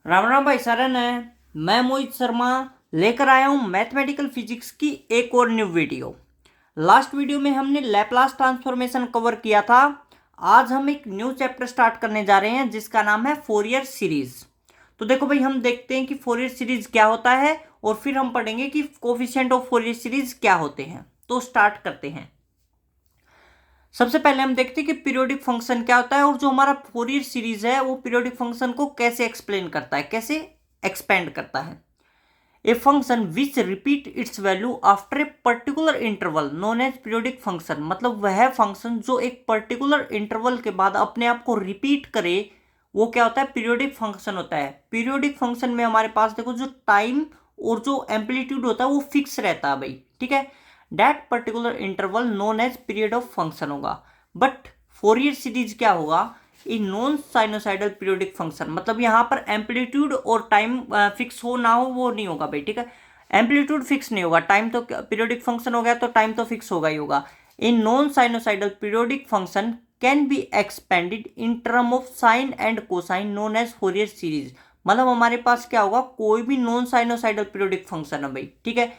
राम राम भाई सरन है। मैं मोहित शर्मा लेकर आया हूँ मैथमेटिकल फिजिक्स की एक और न्यू वीडियो। लास्ट वीडियो में हमने लैप्लास ट्रांसफॉर्मेशन कवर किया था। आज हम एक न्यू चैप्टर स्टार्ट करने जा रहे हैं जिसका नाम है फोरियर सीरीज। तो देखो भाई, हम देखते हैं कि फोरियर सीरीज क्या होता है और फिर हम पढ़ेंगे कि कोफिशिएंट ऑफ फोरियर सीरीज क्या होते हैं। तो स्टार्ट करते हैं। सबसे पहले हम देखते हैं कि पीरियोडिक फंक्शन क्या होता है और जो हमारा फोरियर सीरीज है वो पीरियोडिक फंक्शन को कैसे एक्सप्लेन करता है, कैसे एक्सपेंड करता है। A function which repeat its value after a particular interval known as periodic function, मतलब वह फंक्शन जो एक पर्टिकुलर इंटरवल के बाद अपने आप को रिपीट करे वो क्या होता है, पीरियोडिक फंक्शन होता है। पीरियोडिक फंक्शन में हमारे पास देखो जो टाइम और जो एम्पलीट्यूड होता है वो फिक्स रहता है भाई, ठीक है। That particular interval known as period of function होगा। बट फोरियर सीरीज क्या होगा, in non sinusoidal periodic function, मतलब यहाँ पर एम्पलीट्यूड और टाइम फिक्स हो ना हो वो नहीं होगा भाई, ठीक है। एम्पलीट्यूड फिक्स नहीं होगा, टाइम तो पीरियोडिक फंक्शन हो गया तो टाइम तो फिक्स होगा ही होगा। In non sinusoidal periodic function can be expanded in term of sine and cosine known as Fourier series. मतलब हमारे पास क्या होगा, कोई भी नॉन साइनोसाइडल पीरियोडिक फंक्शन है भाई, ठीक है,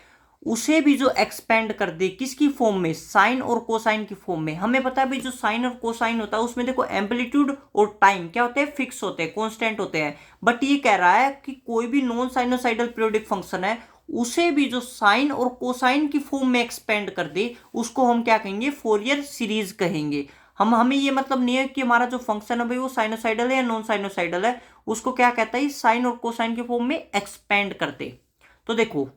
उसे भी जो एक्सपेंड कर दे किसकी फॉर्म में, साइन और कोसाइन की फॉर्म में। हमें पता है भाई जो साइन और कोसाइन होता है उसमें देखो एम्पलीट्यूड और टाइम क्या होते हैं, फिक्स होते हैं, कांस्टेंट होते हैं। बट ये कह रहा है कि कोई भी नॉन साइनोसाइडल पीरियोडिक फंक्शन है उसे भी जो साइन और कोसाइन की फॉर्म में एक्सपेंड कर दे उसको हम क्या कहेंगे, फोरियर सीरीज कहेंगे। हमें ये मतलब नहीं है कि हमारा जो फंक्शन है भाई वो साइनोसाइडल है या नॉन साइनोसाइडल है, उसको क्या कहता है, साइन और कोसाइन की फॉर्म में एक्सपेंड करते। तो देखो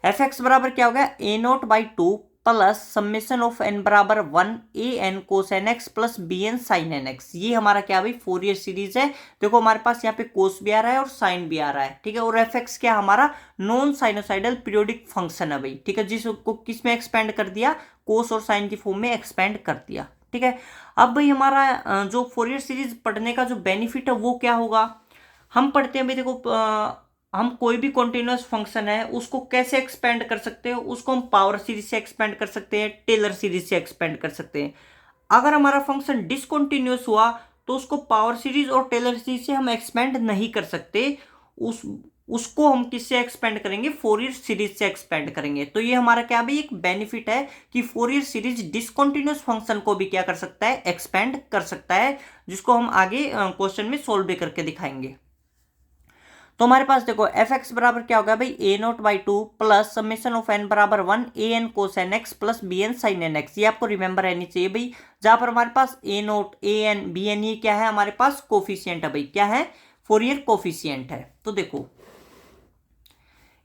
एफ एक्स बराबर क्या हो गया, a nought by two plus summation of n बराबर 1 a n cos N x plus B N sine N x. ये हमारा क्या भाई फोरियर सीरीज है। देखो हमारे पास यहाँ पे कोस भी आ रहा है और साइन भी आ रहा है, ठीक है। और एफ एक्स क्या हमारा नॉन साइनोसाइडल पीरियोडिक फंक्शन है भाई, ठीक है, जिसको किस में एक्सपेंड कर दिया, कोस और साइन की फॉर्म में एक्सपेंड कर दिया, ठीक है। अब भाई हमारा जो फोरियर सीरीज पढ़ने का जो बेनिफिट है वो क्या होगा, हम पढ़ते हैं भाई देखो, हम कोई भी कॉन्टिन्यूस फंक्शन है उसको कैसे एक्सपेंड कर सकते हैं, उसको हम पावर सीरीज से एक्सपेंड कर सकते हैं, टेलर सीरीज से एक्सपेंड कर सकते हैं। अगर हमारा फंक्शन डिसकंटिन्यूअस हुआ तो उसको पावर सीरीज और टेलर सीरीज से हम एक्सपेंड नहीं कर सकते, उस उसको हम किससे एक्सपेंड करेंगे, फोरियर सीरीज से एक्सपेंड करेंगे। तो ये हमारा क्या भाई एक बेनिफिट है कि फोरियर सीरीज डिसकंटिन्यूअस फंक्शन को भी क्या कर सकता है, एक्सपेंड कर सकता है, जिसको हम आगे क्वेश्चन में सोल्व भी करके दिखाएंगे। तो हमारे पास देखो एफ एक्स बराबर क्या होगा भाई, a nought by two plus summation of n बराबर 1 a n cos N x plus B N sine N x. ये आपको रिमेंबर रहनी चाहिए भाई, जहां पर हमारे पास a note A n b n ये क्या है, हमारे पास कोफिशियंट है भाई, क्या है, फोरियर कोफिशियंट है। तो देखो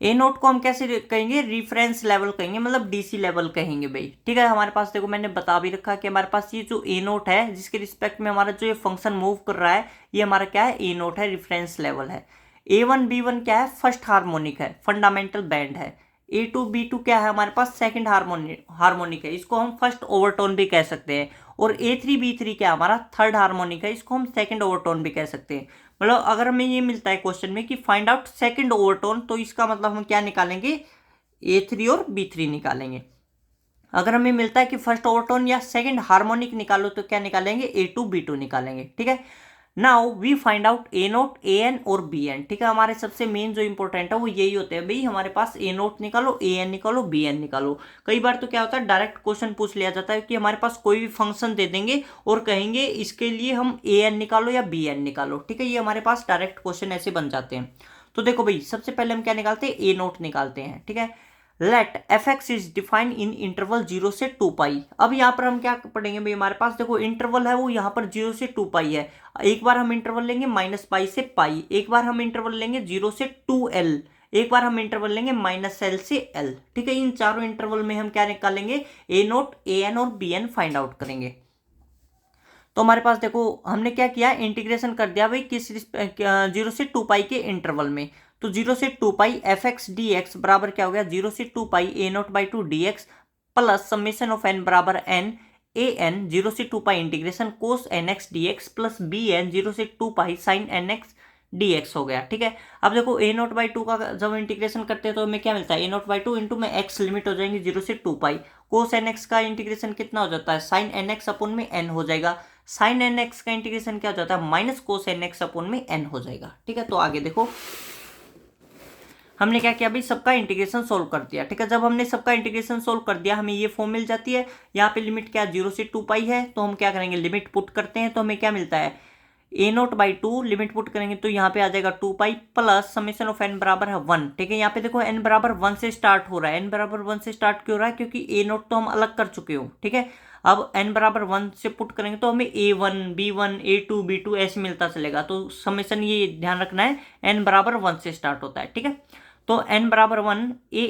ए नोट को हम कैसे कहेंगे, रिफरेंस लेवल कहेंगे, मतलब डीसी लेवल कहेंगे भाई, ठीक है। हमारे पास देखो मैंने बता भी रखा कि हमारे पास ये जो ए नोट है जिसके रिस्पेक्ट में हमारा जो ये फंक्शन मूव कर रहा है ये हमारा क्या है, ए नोट है, रिफरेंस लेवल है। A1 B1 क्या है, फर्स्ट हार्मोनिक है, फंडामेंटल बैंड है। A2 B2 क्या है, हमारे पास सेकंड हार्मोनिक है, इसको हम फर्स्ट ओवरटोन भी कह सकते हैं। और A3B3 क्या हमारा थर्ड हार्मोनिक है, इसको हम सेकंड ओवरटोन भी कह सकते हैं। मतलब अगर हमें ये मिलता है क्वेश्चन में कि फाइंड आउट सेकंड ओवरटोन, तो इसका मतलब हम क्या निकालेंगे, A3 और B3 निकालेंगे। अगर हमें मिलता है कि फर्स्ट ओवरटोन या सेकंड हार्मोनिक निकालो तो क्या निकालेंगे, A2 B2 निकालेंगे, ठीक है। Now we find out A note A N और बी एन, ठीक है। हमारे सबसे मेन जो इंपॉर्टेंट है वो यही होते हैं भाई, हमारे पास ए नोट निकालो, ए एन निकालो, बी एन निकालो। कई बार तो क्या होता है डायरेक्ट क्वेश्चन पूछ लिया जाता है कि हमारे पास कोई भी फंक्शन दे देंगे और कहेंगे इसके लिए हम ए एन निकालो या बी एन निकालो, ठीक है। ये हमारे पास डायरेक्ट क्वेश्चन ऐसे बन जाते हैं। तो देखो भाई सबसे पहले हम क्या निकालते हैं, ए नोट निकालते हैं, ठीक है। Let F x is defined in interval 0 से 2 पाई। अब यहाँ पर हम क्या पढ़ेंगे भाई, हमारे पास देखो इंटरवल है वो यहाँ पर 0 से 2 पाई है। एक बार हम इंटरवल लेंगे -पाई से पाई, एक बार हम इंटरवल लेंगे 0 से 2L, एक बार हम इंटरवल लेंगे -L से L, ठीक है। इन चारों इंटरवल में हम क्या निकालेंगे, ए नोट ए एन और बी एन फाइंड आउट करेंगे। तो हमारे पास देखो हमने क्या किया, इंटीग्रेशन कर दिया भाई किस 0 से 2 पाई के इंटरवल में। तो 0 से 2 pi f x D x बराबर क्या हो गया, 0 से 2 pi a nought by two d x plus summation of n बराबर एन ए एन 0 से 2 pi integration cos N x D x plus B n 0 से 2 pi sine N x D x हो गया, ठीक है। अब देखो ए नोट बाई टू का जब इंटीग्रेशन करते हैं तो हमें क्या मिलता है, ए नोट बाई टू इंटू में एक्स लिमिट हो जाएंगे 0 से 2 पाई, कोस एन एक्स का इंटीग्रेशन कितना हो जाता है, साइन एन एक्स अपन में एन हो जाएगा, साइन एन एक्स का इंटीग्रेशन क्या हो जाता है, minus cos N X upon में एन हो जाएगा। ठीक है, तो आगे देखो हमने क्या किया भाई, सबका इंटीग्रेशन सोल्व कर दिया। ठीक है, जब हमने सबका इंटीग्रेशन सोल्व कर दिया हमें ये फॉर्म मिल जाती है। यहाँ पे लिमिट क्या 0 से 2 पाई है, तो हम क्या करेंगे, लिमिट पुट करते हैं तो हमें क्या मिलता है, a0/2 लिमिट पुट करेंगे तो यहाँ पे आ जाएगा 2 pi plus summation of n बराबर है 1। ठीक है, यहाँ पे देखो n बराबर 1 से स्टार्ट हो रहा है। n बराबर 1 से स्टार्ट क्यों हो रहा है, क्योंकि a0 तो हम अलग कर चुके हो। ठीक है, अब n बराबर 1 से पुट करेंगे तो हमें a1 b1 a2 b2 ऐसे मिलता चलेगा। तो समेशन ये ध्यान रखना है n बराबर 1 से स्टार्ट होता है। ठीक है, तो n बराबर 1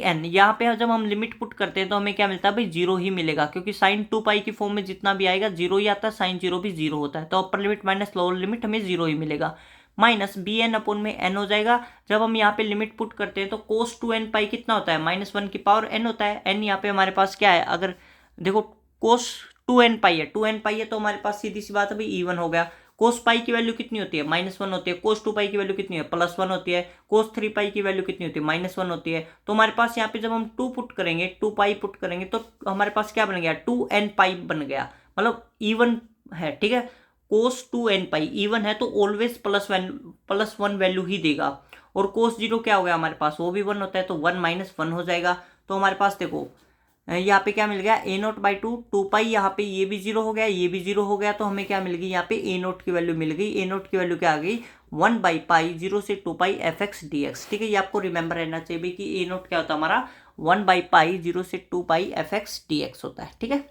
an, यहाँ पे जब हम लिमिट पुट करते हैं तो हमें क्या मिलता है भाई, 0 ही मिलेगा, क्योंकि साइन 2 पाई की फॉर्म में जितना भी आएगा 0 ही आता है, साइन 0 भी 0 होता है। तो upper limit minus lower limit हमें 0 ही मिलेगा, माइनस बी एन अपॉन में n हो जाएगा। जब हम यहाँ पे लिमिट पुट करते हैं तो कोस 2n पाई कितना होता है, -1 की पावर n होता है। n यहाँ पे हमारे पास क्या है, अगर देखो कोस 2n पाई है, 2n पाई है तो हमारे पास सीधी सी बात है भाई इवन हो गया। कोस पाई की वैल्यू कितनी होती है, -1 होती है। कोस 2 पाई की वैल्यू कितनी है, +1 होती है। कोस 3 पाई की वैल्यू कितनी होती है, -1 होती है। तो हमारे पास यहाँ पे जब हम 2 पुट करेंगे, 2 पाई पुट करेंगे तो हमारे पास क्या बन गया, 2n पाई बन गया, मतलब इवन है। ठीक है, कोस 2n पाई इवन है तो ऑलवेज +1 वैल्यू ही देगा। और कोस 0 क्या हो गया हमारे पास, वो भी 1 होता है, तो 1 - 1 हो जाएगा। तो हमारे पास देखो यहाँ पे क्या मिल गया, a0/2 2 पाई, यहाँ पे ये भी 0 हो गया, ये भी 0 हो गया, तो हमें क्या मिल गई, यहाँ पे a0 की वैल्यू मिल गई। a0 की वैल्यू क्या आ गई, 1/पाई 0 से 2 पाई fx dx। ठीक है, ये आपको रिमेंबर रहना चाहिए कि a0 क्या होता है हमारा, 1/पाई 0 से 2 पाई fx dx होता है। ठीक है,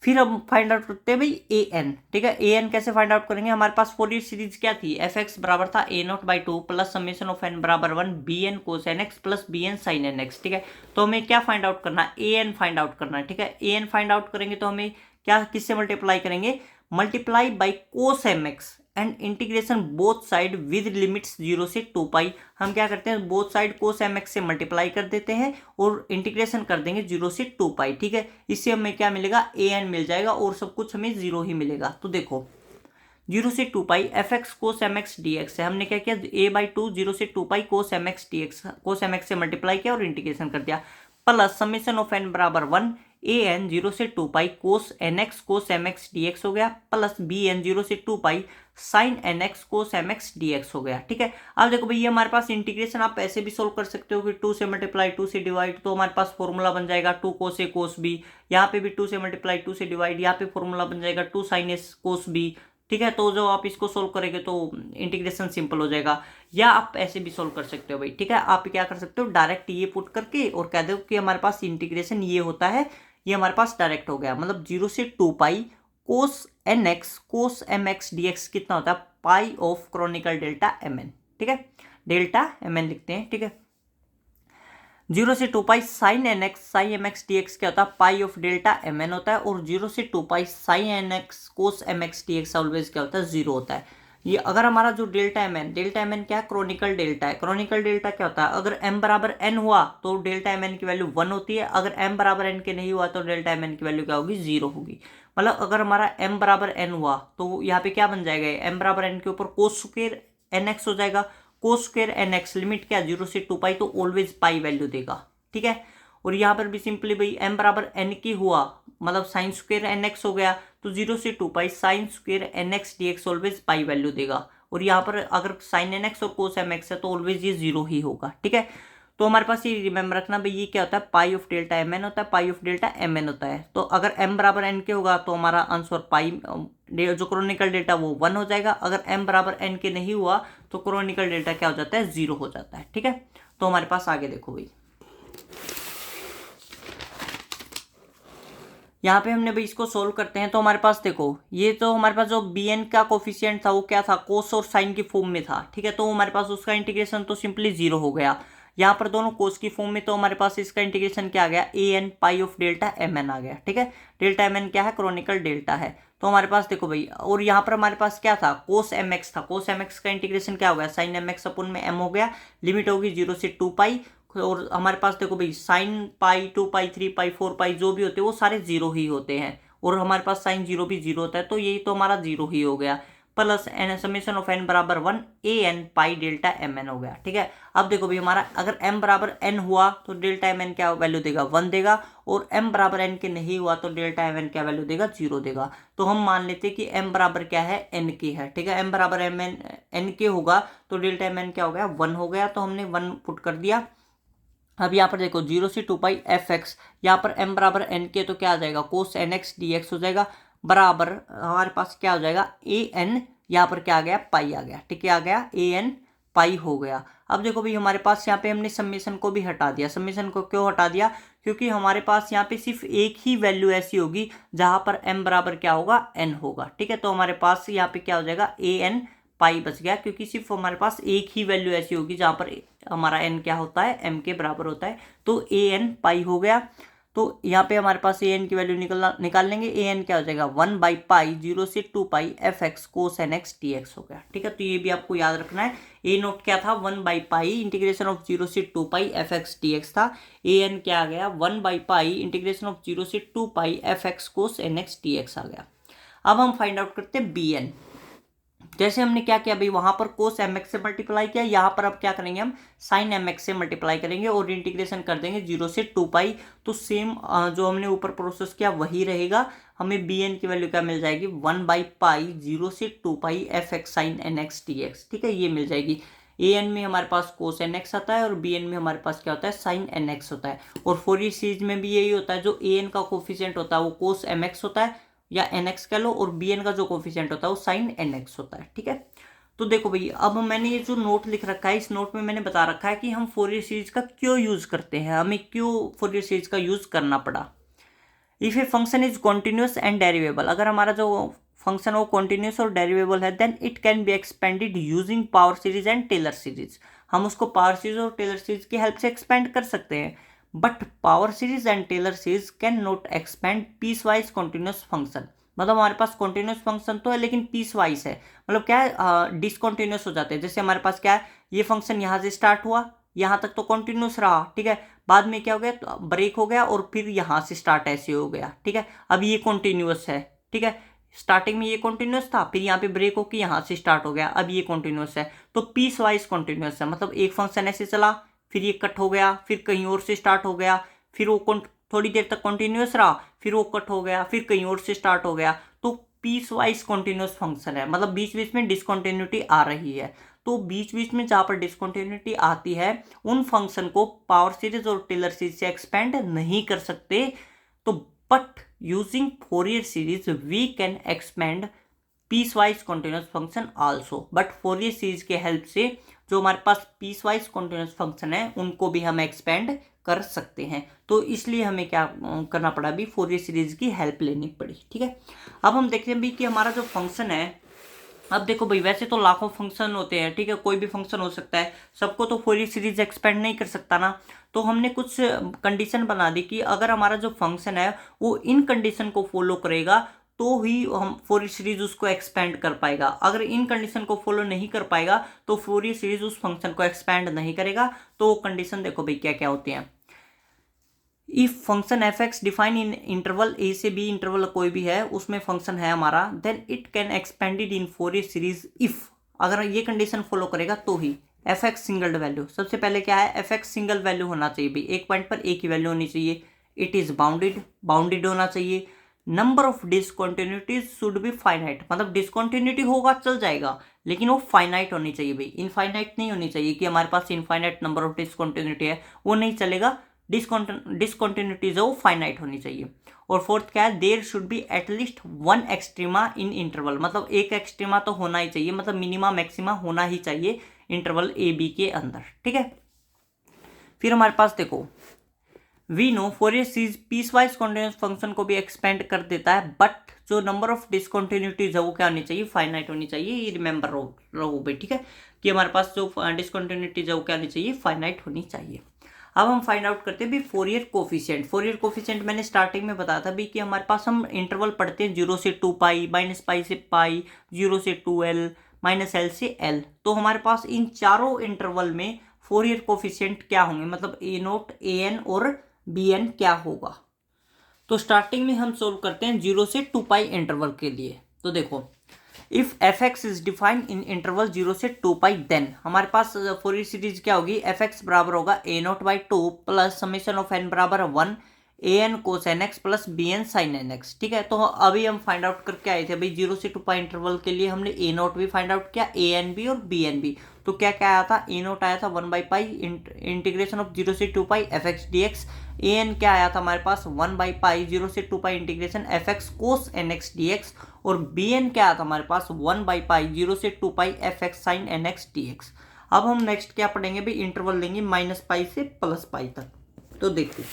फिर हम फाइंड आउट करते हैं भाई ए एन। ठीक है, ए एन कैसे फाइंड आउट करेंगे, हमारे पास फोरियर सीरीज क्या थी, एफ एक्स बराबर था a0/2 plus summation of n बराबर 1 B N cos N x plus B N sine N x. ठीक है, तो हमें क्या फाइंड आउट करना है, ए एन फाइंड आउट करना है। ठीक है, ए एन फाइंड आउट करेंगे तो हमें क्या, किससे मल्टीप्लाई करेंगे, multiply by cos M X and integration both side with limits 0 से 2 पाई। हम क्या करते हैं, both side cos M X से मल्टीप्लाई कर देते हैं और इंटीग्रेशन कर देंगे 0 से 2 पाई। ठीक है, इससे हमें क्या मिलेगा, ए एन मिल जाएगा और सब कुछ हमें 0 ही मिलेगा। तो देखो 0 से 2 pi f x cos M x D x है, हमने क्या किया, a/2 0 से 2 पाई कोस M x D x, cos M X से मल्टीप्लाई किया और इंटीग्रेशन कर दिया, प्लस समेशन ऑफ n बराबर 1 ए एन 0 से 2 pi cos N x cos M x D x हो गया, प्लस बी एन 0 से 2 pi sine N x cos M x D x हो गया। ठीक है, अब देखो भैया हमारे पास इंटीग्रेशन आप ऐसे भी सोल्व कर सकते हो कि 2 से मल्टीप्लाई 2 से डिवाइड, तो हमारे पास फॉर्मूला बन जाएगा 2 कोस ए कोस बी। यहाँ पे भी 2 से मल्टीप्लाई 2 से डिवाइड, यहाँ पे फॉर्मूला बन जाएगा 2 साइन एस कोस बी। ठीक है, तो जो आप इसको सोल्व करेंगे तो इंटीग्रेशन सिंपल हो जाएगा, या आप ऐसे भी सोल्व कर सकते हो भाई। ठीक है, आप क्या कर सकते हो, डायरेक्ट ये पुट करके और कह दो कि हमारे पास इंटीग्रेशन ये होता है, ये हमारे पास डायरेक्ट हो गया, मतलब 0 से 2 pi cos N x cos M x D X कितना होता है, pi of Kronecker delta M N. ठीक है, डेल्टा एम एन लिखते हैं। ठीक है, 0 से 2 pi sine N x sine m x D x क्या होता है, pi of delta M N होता है, और 0 से 2 pi sine N x cos M x D x always क्या होता है, 0 होता है। ये अगर हमारा जो डेल्टा एम एन क्या है, क्रॉनिकल डेल्टा है। क्रॉनिकल डेल्टा क्या होता है, अगर m बराबर n हुआ तो डेल्टा एम एन की वैल्यू 1 होती है, अगर m बराबर n के नहीं हुआ तो डेल्टा एम एन की वैल्यू क्या होगी, 0 होगी। मतलब अगर हमारा m बराबर n हुआ तो यहाँ पे क्या बन जाएगा, m बराबर n के ऊपर कोस स्क्वायर एन एक्स हो जाएगा, cos square N X limit क्या 0 से 2 पाई, तो ऑलवेज पाई वैल्यू देगा। ठीक है, और यहाँ पर भी सिंपली भाई m बराबर n की हुआ मतलब साइन स्क्वायर एन एक्स हो गया, तो 0 से 2 pi sine square N x D x always pi value देगा। और यहाँ पर अगर साइन एन एक्स और कोस एम एक्स है तो ऑलवेज ये 0 ही होगा। ठीक है, तो हमारे पास ये रिमेंबर रखना भाई, ये क्या होता है, pi of delta M N होता है, pi of delta M N होता है। तो अगर m बराबर n के होगा तो हमारा आंसर पाई जो क्रॉनिकल डेल्टा वो 1 हो जाएगा, अगर m बराबर n के नहीं हुआ तो क्रॉनिकल डेल्टा क्या हो जाता है, 0 हो जाता है। ठीक है, तो हमारे पास आगे देखो भाई, यहाँ पे हमने भाई इसको सोल्व करते हैं तो हमारे पास देखो, ये तो हमारे पास जो बी एन का कोफिशिएंट था वो क्या था, कोस और साइन की फॉर्म में था। ठीक है, तो हमारे पास उसका इंटीग्रेशन तो सिंपली 0 हो गया। यहाँ पर दोनों कोस की फॉर्म में तो हमारे पास इसका इंटीग्रेशन क्या आ गया, a n pi of delta M n आ गया। ठीक है, डेल्टा एम एन क्या है, क्रॉनिकल डेल्टा है। तो हमारे पास देखो भाई, और यहाँ पर हमारे पास क्या था, कोस एम एक्स था, कोस एम एक्स का इंटीग्रेशन क्या हो गया, साइन एम एक्स अपन में एम हो गया, लिमिट होगी 0 से 2 पाई। और हमारे पास देखो भाई साइन पाई 2 पाई 3 पाई 4 पाई जो भी होते हैं वो सारे 0 ही होते हैं, और हमारे पास साइन 0 भी 0 होता है, तो यही तो हमारा 0 ही हो गया। Plus n summation of n बराबर 1 a n pi delta M n हो गया। ठीक है, अब देखो भाई हमारा अगर m बराबर n हुआ तो डेल्टा एम एन क्या वैल्यू देगा 1 देगा, और m बराबर n के नहीं हुआ तो डेल्टा एम एन क्या वैल्यू देगा 0 देगा। तो हम मान लेते हैं कि m बराबर क्या है n के है। ठीक है, m बराबर एम एन n के होगा तो डेल्टा एम एन क्या हो गया 1 हो गया, तो हमने 1 पुट कर दिया। अब यहाँ पर देखो 0 से 2 पाई एफ एक्स, यहाँ पर m बराबर n के तो क्या आ जाएगा कोस एन एक्स डी एक्स हो जाएगा, बराबर हमारे पास क्या हो जाएगा ए एन, यहाँ पर क्या आ गया पाई आ गया। ठीक है, आ गया ए एन पाई हो गया। अब देखो भाई हमारे पास यहाँ पे हमने समेशन को भी हटा दिया। समेशन को क्यों हटा दिया, क्योंकि हमारे पास यहाँ पे सिर्फ एक ही वैल्यू ऐसी होगी जहां पर m बराबर क्या होगा n होगा। ठीक है, तो हमारे पास यहाँ पे क्या हो जाएगा ए एन पाई बच गया, क्योंकि सिर्फ हमारे पास एक ही वैल्यू ऐसी होगी जहां पर हमारा n क्या होता है m के बराबर होता है, तो ए एन पाई हो गया। तो यहाँ पे हमारे पास ए एन की वैल्यू निकाल लेंगे। ए एन क्या हो जाएगा 1 बाई पाई 0 से 2 pi f x cos N x D x हो गया। ठीक है, तो ये भी आपको याद रखना है। ए नोट क्या था 1 बाई पाई इंटीग्रेशन ऑफ 0 से 2 pi f x D x था। ए एन क्या आ गया 1 बाई पाई इंटीग्रेशन ऑफ 0 से 2 pi f x cos N x D x आ गया। अब हम फाइंड आउट करते हैं बी एन। जैसे हमने क्या किया भाई वहां पर कोस एम एक्स से मल्टीप्लाई किया, यहाँ पर अब क्या करेंगे हम साइन एम एक्स से मल्टीप्लाई करेंगे और इंटीग्रेशन कर देंगे 0 से 2 पाई। तो सेम जो हमने ऊपर प्रोसेस किया वही रहेगा। हमें बी एन की वैल्यू क्या मिल जाएगी 1 बाई पाई 0 से 2 pi f x sine N x D x. ठीक है, ये मिल जाएगी। ए एन में हमारे पास कोस एन एक्स आता है और बी एन में हमारे पास क्या होता है साइन एन एक्स होता है। और फोरियर सीरीज में भी यही होता है, जो ए एन का कोफिशिएंट होता है वो कोस एम एक्स होता है या एन एक्स कह लो, और बी एन का जो कोफिशिएंट होता है वो साइन एन एक्स होता है। ठीक है, तो देखो भाई अब मैंने ये जो नोट लिख रखा है इस नोट में मैंने बता रखा है कि हम फोरियर सीरीज का क्यों यूज करते हैं, हमें क्यों फोरियर सीरीज का यूज करना पड़ा। If a function is continuous and derivable, अगर हमारा जो फंक्शन वो कॉन्टिन्यूस और डेरिवेबल है then it can be expanded using power series and Taylor series. हम उसको पावर सीरीज और टेलर सीरीज की हेल्प से एक्सपेंड कर सकते हैं, but power series and Taylor series can not expand piece wise continuous function. मतलब हमारे पास कॉन्टिन्यूस फंक्शन तो है लेकिन पीस वाइज है, मतलब क्या है डिसकॉन्टिन्यूस हो जाते हैं। जैसे हमारे पास क्या है ये फंक्शन यहाँ से स्टार्ट हुआ यहाँ तक तो कॉन्टिन्यूस रहा, ठीक है, बाद में क्या हो गया तो ब्रेक हो गया और फिर यहाँ से स्टार्ट ऐसे हो गया। ठीक है, अब ये कॉन्टिन्यूस है। ठीक है, स्टार्टिंग में ये कॉन्टिन्यूस था, फिर यहाँ पे ब्रेक होकर यहाँ से स्टार्ट हो गया, अब ये कॉन्टिन्यूस है। तो पीस वाइज कॉन्टिन्यूस है, मतलब एक फंक्शन ऐसे चला फिर ये कट हो गया, फिर कहीं और से स्टार्ट हो गया, फिर वो थोड़ी देर तक कॉन्टिन्यूस रहा, फिर वो कट हो गया, फिर कहीं और से स्टार्ट हो गया। तो पीस वाइज कॉन्टिन्यूस फंक्शन है, मतलब बीच बीच में डिसकॉन्टिन्यूटी आ रही है। तो बीच बीच में जहाँ पर डिसकॉन्टिन्यूटी आती है उन फंक्शन को पावर सीरीज और टेलर सीरीज से एक्सपेंड नहीं कर सकते। तो but using Fourier series we can expand piece wise continuous function also. But Fourier series के हेल्प से जो हमारे पास पीस वाइज कॉन्टिन्यूस फंक्शन है उनको भी हम एक्सपेंड कर सकते हैं। तो इसलिए हमें क्या करना पड़ा भी फोरियर सीरीज की हेल्प लेनी पड़ी। ठीक है, अब हम देखते हैं भी कि हमारा जो फंक्शन है, अब देखो भाई वैसे तो लाखों फंक्शन होते हैं, ठीक है, कोई भी फंक्शन हो सकता है, सबको तो फोरियर सीरीज एक्सपेंड नहीं कर सकता ना। तो हमने कुछ कंडीशन बना दी कि अगर हमारा जो फंक्शन है वो इन कंडीशन को फॉलो करेगा तो ही हम फोरियर सीरीज उसको एक्सपेंड कर पाएगा। अगर इन कंडीशन को फॉलो नहीं कर पाएगा तो फोरियर सीरीज उस फंक्शन को एक्सपेंड नहीं करेगा। तो वो कंडीशन देखो भाई क्या क्या होती हैं। If function f x define in interval a से बी, इंटरवल कोई भी है उसमें फंक्शन है हमारा, then it can expanded in Fourier series if, अगर ये कंडीशन फॉलो करेगा तो ही एफ एक्स सिंगल वैल्यू। सबसे पहले क्या है एफ एक्स सिंगल वैल्यू होना चाहिए भाई, एक पॉइंट पर एक ही वैल्यू होनी चाहिए। इट इज बाउंडेड होना चाहिए। Number of discontinuities should be finite, मतलब डिसकॉन्टिन्यूटी होगा चल जाएगा लेकिन वो फाइनाइट होनी चाहिए भाई, इनफाइनाइट नहीं होनी चाहिए कि हमारे पास इनफाइनाइट नंबर ऑफ डिसकॉन्टिन्यूटी है, वो नहीं चलेगा। डिसकॉन्टिन्यूटीज है वो फाइनाइट होनी चाहिए। और फोर्थ क्या है there should be at least one extrema in interval, मतलब एक एक्सट्रीमा तो होना ही चाहिए, मतलब मिनिमा मैक्सिमा होना ही चाहिए इंटरवल ए बी के अंदर। ठीक है, फिर हमारे पास देखो we know Fourier series piece wise continuous function को भी एक्सपेंड कर देता है, बट जो नंबर ऑफ डिसकॉन्टिन्यूटीज है वो क्या होनी चाहिए फाइनाइट होनी चाहिए। ये रिमेंबर रहो भाई, ठीक है, कि हमारे पास जो डिसकॉन्टिन्यूटीज है वो क्या होनी चाहिए फाइनाइट होनी चाहिए। अब हम फाइंड आउट करते हैं भी फोरियर कोफिशिएंट। फोरियर कोफिशिएंट मैंने स्टार्टिंग में बताया था भी कि हमारे पास हम इंटरवल पढ़ते हैं 0 से 2 पाई, माइनस पाई से पाई, 0 से 2l, माइनस l से l। तो हमारे पास इन चारों इंटरवल में फोरियर कोफिशिएंट क्या होंगे, मतलब a नोट, an और bn क्या होगा। तो स्टार्टिंग में हम सोल्व करते हैं 0 से 2 पाई इंटरवल के लिए। तो देखो if f x is defined in interval 0 से 2 पाई देन हमारे पास फोरियर सीरीज क्या होगी, एफ एक्स बराबर होगा a nought by 2 plus summation of n बराबर 1 a n cos N x plus B N sine N x. ठीक है, तो अभी हम फाइंड आउट करके आए थे भाई 0 से 2 पाई इंटरवल के लिए हमने ए नॉट भी फाइंड आउट किया, ए एन भी और बी एन भी। तो क्या क्या आया था, ए नॉट आया था 1 बाई पाई इंटीग्रेशन ऑफ 0 से 2 pi f x D x, a n क्या आया था हमारे पास 1 बाई पाई 0 से 2 pi integration f x cos N x D x, और बी एन क्या आया था हमारे पास 1 बाई पाई 0 से 2 pi f x sine N x D x. अब हम नेक्स्ट क्या पढ़ेंगे भाई, इंटरवल लेंगे माइनस पाई से प्लस पाई तक। तो देखिए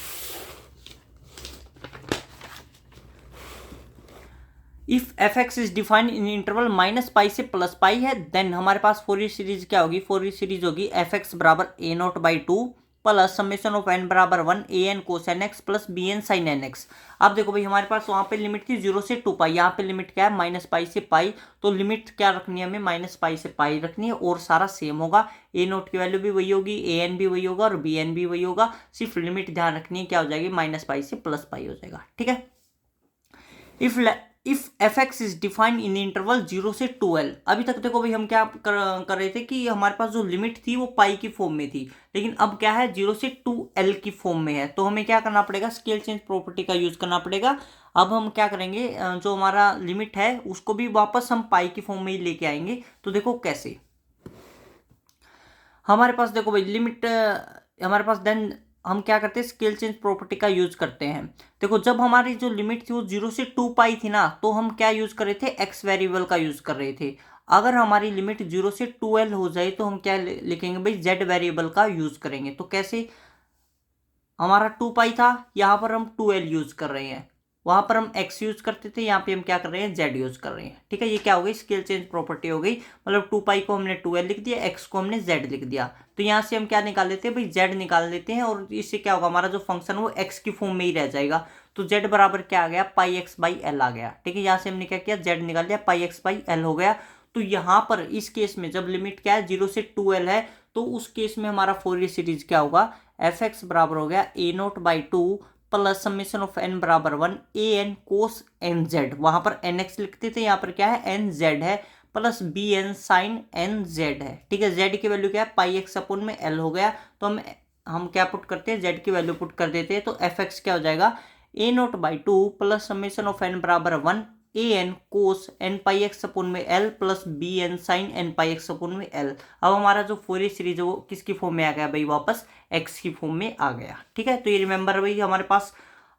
if f x is defined in interval minus pi से प्लस पाई है, देन हमारे पास फोरियर सीरीज क्या होगी, फोरियर सीरीज होगी एफ एक्स बराबर a nought by 2 plus summation of n बराबर 1 a n cos N x plus B N sine N x. अब देखो भाई हमारे पास वहां पे लिमिट थी 0 से 2 पाई, यहाँ पे लिमिट क्या है माइनस पाई से पाई, तो लिमिट क्या रखनी है हमें माइनस पाई से पाई रखनी है और सारा सेम होगा, ए नोट की वैल्यू भी वही होगी, ए एन भी वही होगा और बी एन भी वही होगा, सिर्फ लिमिट ध्यान रखनी है क्या हो जाएगी माइनस पाई से प्लस पाई हो जाएगा। ठीक है, if f x is defined in interval 0 से 2l, अभी तक देखो भाई हम क्या कर रहे थे कि हमारे पास जो लिमिट थी वो पाई की फॉर्म में थी, लेकिन अब क्या है 0 से 2l की फॉर्म में है, तो हमें क्या करना पड़ेगा, स्केल चेंज प्रॉपर्टी का यूज करना पड़ेगा। अब हम क्या करेंगे, जो हमारा लिमिट है उसको भी वापस हम पाई की फॉर्म में ही लेके आएंगे। तो देखो कैसे, हमारे पास देखो भाई लिमिट हमारे पास देन हम क्या करते हैं, स्केल चेंज प्रॉपर्टी का यूज करते हैं। देखो जब हमारी जो लिमिट थी वो 0 से 2 पाई थी ना, तो हम क्या यूज कर रहे थे, एक्स वेरिएबल का यूज कर रहे थे। अगर हमारी लिमिट 0 से 2l हो जाए तो हम क्या लिखेंगे भाई, जेड वेरिएबल का यूज करेंगे। तो कैसे, हमारा 2 पाई था, यहाँ पर हम 2l यूज कर रहे हैं, वहां पर हम x यूज करते थे, यहाँ पे हम क्या कर रहे हैं z यूज कर रहे हैं। ठीक है, ये क्या हो गई, स्केल चेंज प्रॉपर्टी हो गई, मतलब 2 पाई को हमने 2l लिख दिया, x को हमने z लिख दिया। तो यहाँ से हम क्या निकाल लेते हैं भाई, z निकाल लेते हैं, और इससे क्या होगा, हमारा जो फंक्शन वो x की फॉर्म में ही रह जाएगा। तो z बराबर क्या आ गया, पाई एक्स बाई एल आ गया। ठीक है, यहाँ से हमने क्या किया, z निकाल लिया, पाई एक्स बाई एल हो गया। तो यहाँ पर इस केस में जब लिमिट क्या है 0 से 2l है, तो उस केस में हमारा फोरियर सीरीज क्या होगा, एफ एक्स बराबर हो गया a nought by 2 plus summation of n बराबर 1 a n cos n z, वहां पर एन एक्स लिखते थे, यहाँ पर क्या है एन जेड है, plus B N sine N Z है। ठीक है, जेड की वैल्यू क्या है, पाई एक्स अपोन में एल हो गया। तो हम क्या पुट करते हैं, जेड की वैल्यू पुट कर देते हैं। तो एफ एक्स क्या हो जाएगा, a nought by 2 plus summation of n बराबर 1 a n cos n pi x upon में l plus B N sine n pi x upon में एल। अब हमारा जो फोरियर सीरीज है वो किसकी फॉर्म में आ गया भाई, वापस एक्स की फॉर्म में आ गया। ठीक है, तो ये रिमेंबर भाई हमारे पास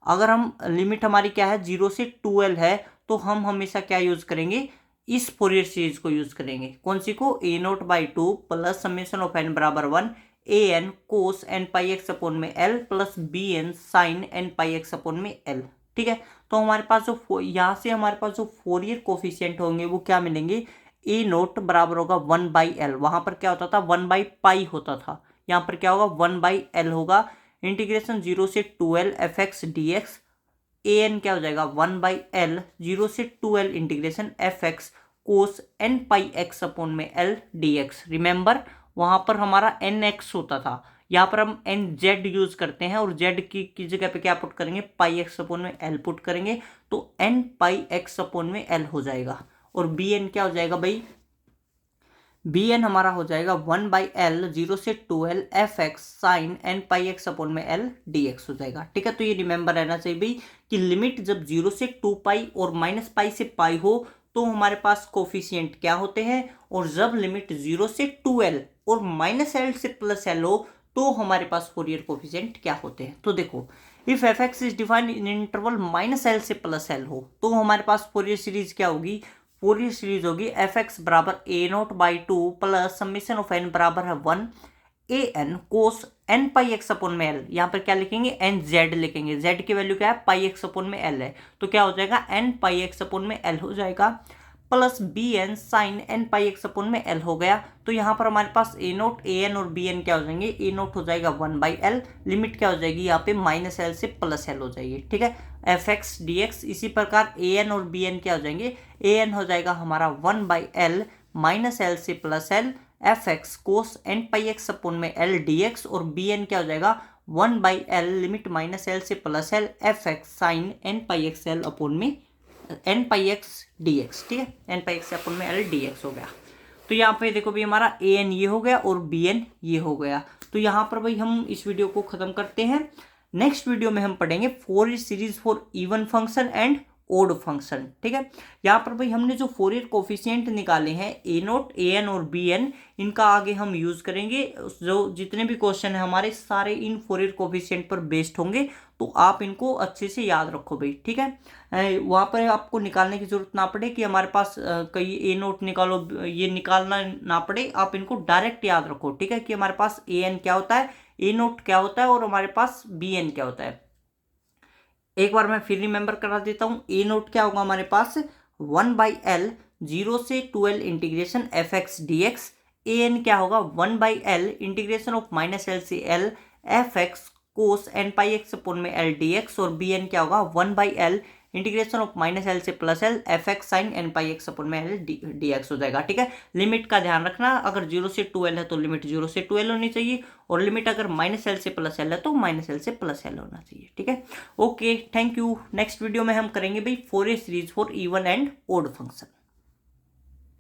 अगर हम लिमिट हमारी क्या है 0 से 2l है, तो हम हमेशा क्या यूज करेंगे, इस फोरियर सीरीज को यूज करेंगे। कौन सी को, a nought by 2 plus summation of n बराबर 1 a n cos n pi x upon में l plus B N sine n pi x upon में एल। ठीक है, तो हमारे पास जो यहाँ से हमारे पास जो फोरियर कोफिशिएंट होंगे वो क्या मिलेंगे, ए नोट बराबर होगा 1 बाई एल, वहां पर क्या होता था 1 बाई पाई होता था, यहाँ पर क्या होगा 1 बाई एल होगा, इंटीग्रेशन 0 से 2l f x D x, a n क्या हो जाएगा 1 बाई एल 0 से 2l integration f x cos n pi x upon में एल डी एक्स। रिमेंबर वहां पर हमारा एन एक्स होता था, यहाँ पर हम एन जेड यूज करते हैं, और जेड की जगह पे क्या पुट करेंगे, पाई एक्स अपोन में एल पुट करेंगे, तो एन पाई एक्स अपोन में एल हो जाएगा। और बी एन क्या हो जाएगा भाई, बी एन हमारा हो जाएगा 1 बाई एल 0 से 2l f x sine n pi x upon में एल डी एक्स हो जाएगा। ठीक है, तो ये रिमेंबर रहना चाहिए भाई कि लिमिट जब 0 से 2 पाई और माइनस पाई से पाई हो तो हमारे पास कोफिशिएंट क्या होते हैं, और जब लिमिट 0 से 2l और माइनस एल से प्लस एल हो तो हमारे पास फोरियर कोफिशिएंट क्या होते हैं। तो देखो if f x is defined in interval minus l से प्लस एल हो, तो हमारे पास फोरियर सीरीज क्या होगी, फोरियर सीरीज होगी एफ एक्स बराबर a nought by 2 plus summation of n बराबर है 1 a n cos n pi x upon में एल, यहाँ पर क्या लिखेंगे एन जेड लिखेंगे, जेड की वैल्यू क्या है पाई एक्स अपोन में एल है, तो क्या हो जाएगा एन पाई एक्स अपोन में एल हो जाएगा, plus B N sine n pi x upon में एल हो गया। तो यहाँ पर हमारे पास ए नोट ए एन और बी एन क्या हो जाएंगे, ए नोट हो जाएगा 1 बाई एल, लिमिट क्या हो जाएगी यहाँ पे माइनस एल से प्लस एल हो जाएगी। ठीक है, एफ एक्स डी एक्स, इसी प्रकार ए एन और बी एन क्या हो जाएंगे, ए एन हो जाएगा हमारा 1 बाई एल माइनस एल से plus l f x cos n pi x upon में एल डी एक्स, और बी एन क्या हो जाएगा 1 by l limit minus l से plus l f x sine n pi x l upon में n pi x D x, ठीक है, N pi x से अपन में एल डी एक्स हो गया। तो यहाँ पे देखो भाई हमारा ए एन ये हो गया और बी एन ये हो गया। तो यहाँ पर भाई हम इस वीडियो को खत्म करते हैं। नेक्स्ट वीडियो में हम पढ़ेंगे Fourier series for even function and odd function, ठीक है। यहाँ पर भाई हमने जो फोरियर कोफिशिएंट निकाले हैं ए नोट, ए एन और बी एन, इनका आगे हम यूज करेंगे। जो जितने भी क्वेश्चन है हमारे सारे इन फोरियर कोफिशिएंट पर बेस्ड होंगे, तो आप इनको अच्छे से याद रखो भाई, ठीक है। वहाँ पर आपको निकालने की जरूरत ना पड़े कि हमारे पास कई ए नोट निकालो, ये निकालना ना पड़े, आप इनको डायरेक्ट याद रखो, ठीक है, कि हमारे पास ए एन क्या होता है, ए नोट क्या होता है और हमारे पास बी एन क्या होता है। एक बार मैं फिर रिमेंबर करा देता हूं। ए नोट क्या होगा हमारे पास 1/L 0 से 2L integration f x D x. A n क्या होगा 1/L इंटीग्रेशन ऑफ -L से L f x cos n pi x upon में एल डी एक्स। और बी एन क्या होगा 1/L इंटीग्रेशन ऑफ -L से +L f x sine n pi x upon में l d x हो जाएगा, ठीक है। लिमिट का ध्यान रखना, अगर 0 से 2L है तो लिमिट 0 से 2L होनी चाहिए, और लिमिट अगर -L से +L है तो -L से +L होना चाहिए, ठीक है। Okay, thank you. Next video में हम करेंगे भाई Fourier series for even and odd function.